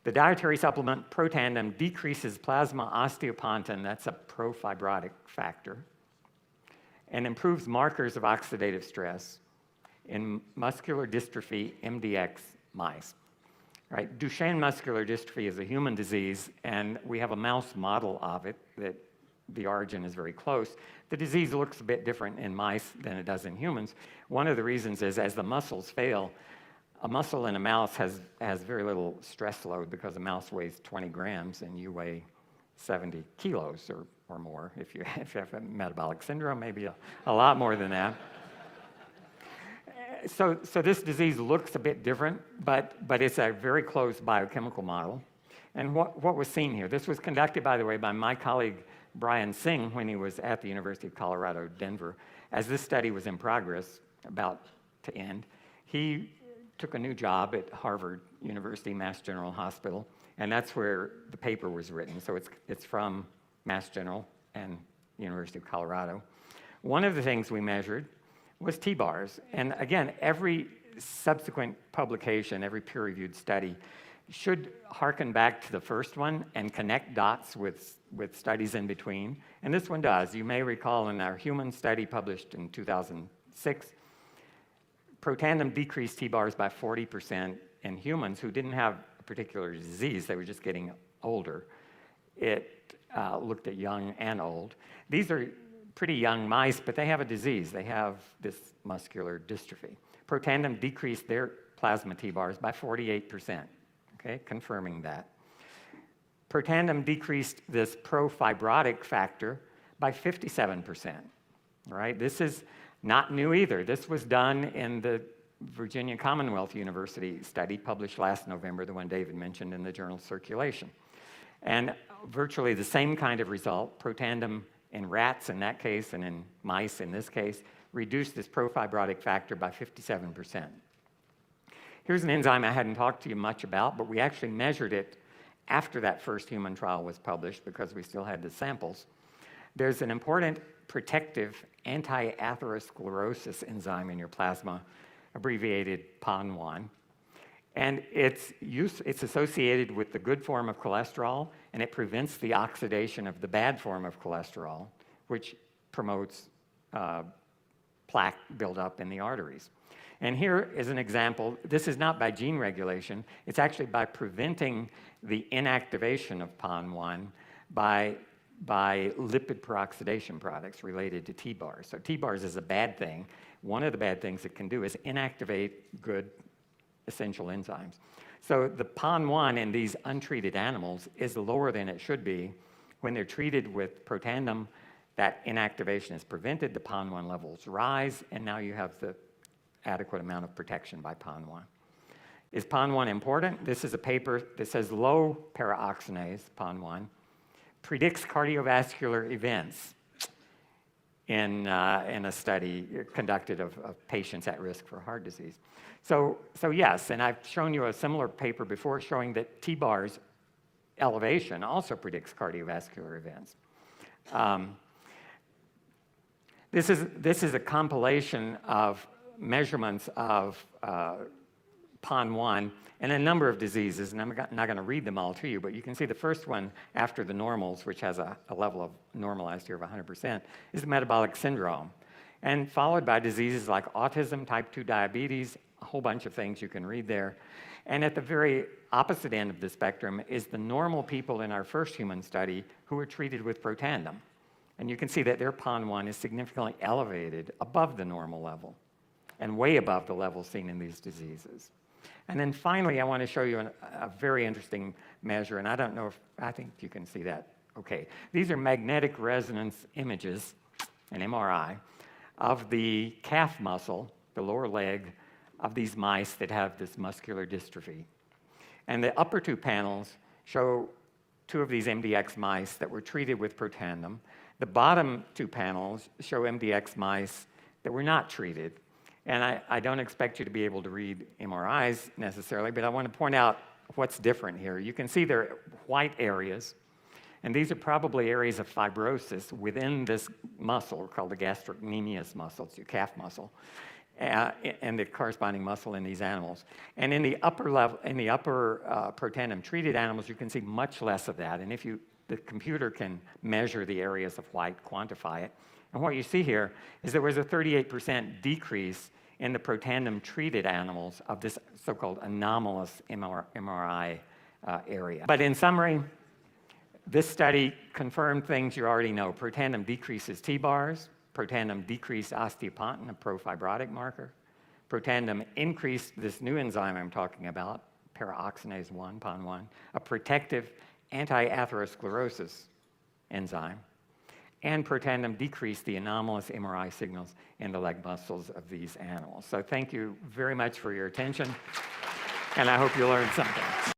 The dietary supplement Protandim decreases plasma osteopontin, that's a profibrotic factor, and improves markers of oxidative stress in muscular dystrophy MDX mice. Right? Duchenne muscular dystrophy is a human disease, and we have a mouse model of it that the origin is very close. The disease looks a bit different in mice than it does in humans. One of the reasons is as the muscles fail, a muscle in a mouse has very little stress load because a mouse weighs 20 grams and you weigh 70 kilos or more. If you have a metabolic syndrome, maybe a lot more than that. So this disease looks a bit different, but it's a very close biochemical model. And what was seen here? This was conducted, by the way, by my colleague Brian Singh when he was at the University of Colorado, Denver. As this study was in progress, about to end, he took a new job at Harvard University Mass General Hospital, and that's where the paper was written. So it's from Mass General and University of Colorado. One of the things we measured was T-bars. And again, every subsequent publication, every peer-reviewed study should hearken back to the first one and connect dots with studies in between. And this one does. You may recall in our human study published in 2006, Protandim decreased T-bars by 40% in humans who didn't have a particular disease. They were just getting older. It looked at young and old. These are pretty young mice, but they have a disease. They have this muscular dystrophy. Protandim decreased their plasma T-bars by 48%, okay, confirming that. Protandim decreased this profibrotic factor by 57%, right? This is not new either. This was done in the Virginia Commonwealth University study published last November, the one David mentioned in the journal Circulation. And virtually the same kind of result, Protandim in rats in that case and in mice in this case, reduced this profibrotic factor by 57%. Here's an enzyme I hadn't talked to you much about, but we actually measured it after that first human trial was published because we still had the samples. There's an important protective anti-atherosclerosis enzyme in your plasma, abbreviated PON1. And it's associated with the good form of cholesterol, and it prevents the oxidation of the bad form of cholesterol, which promotes plaque buildup in the arteries. And here is an example. This is not by gene regulation. It's actually by preventing the inactivation of PON1 by lipid peroxidation products related to T-bars. So T-bars is a bad thing. One of the bad things it can do is inactivate good essential enzymes. So the PON1 in these untreated animals is lower than it should be. When they're treated with Protandim, that inactivation is prevented, the PON1 levels rise, and now you have the adequate amount of protection by PON1. Is PON1 important? This is a paper that says low paraoxinase, PON1, predicts cardiovascular events in a study conducted of patients at risk for heart disease. So yes, and I've shown you a similar paper before showing that T-bars elevation also predicts cardiovascular events. This is a compilation of measurements of PON1 and a number of diseases, and I'm not going to read them all to you, but you can see the first one after the normals, which has a level of normalized here of 100%, is metabolic syndrome, and followed by diseases like autism, type 2 diabetes, a whole bunch of things you can read there. And at the very opposite end of the spectrum is the normal people in our first human study who were treated with Protandim. And you can see that their PON1 is significantly elevated above the normal level and way above the level seen in these diseases. And then finally, I want to show you a very interesting measure, and I think you can see that okay. These are magnetic resonance images, an MRI, of the calf muscle, the lower leg, of these mice that have this muscular dystrophy. And the upper two panels show two of these MDX mice that were treated with Protandim. The bottom two panels show MDX mice that were not treated. And I don't expect you to be able to read MRIs necessarily, but I want to point out what's different here. You can see there are white areas, and these are probably areas of fibrosis within this muscle called the gastrocnemius muscle. It's your calf muscle. and the corresponding muscle in these animals. And in the upper level, in the upper Protandim-treated animals, you can see much less of that. And if the computer can measure the areas of white, quantify it. And what you see here is there was a 38% decrease in the Protandim-treated animals of this so-called anomalous MRI area. But in summary, this study confirmed things you already know. Protandim decreases T-bars. Protandim decreased osteopontin, a pro-fibrotic marker. Protandim increased this new enzyme I'm talking about, paraoxinase 1, PON1, a protective anti-atherosclerosis enzyme. And Protandim decreased the anomalous MRI signals in the leg muscles of these animals. So thank you very much for your attention, and I hope you learned something.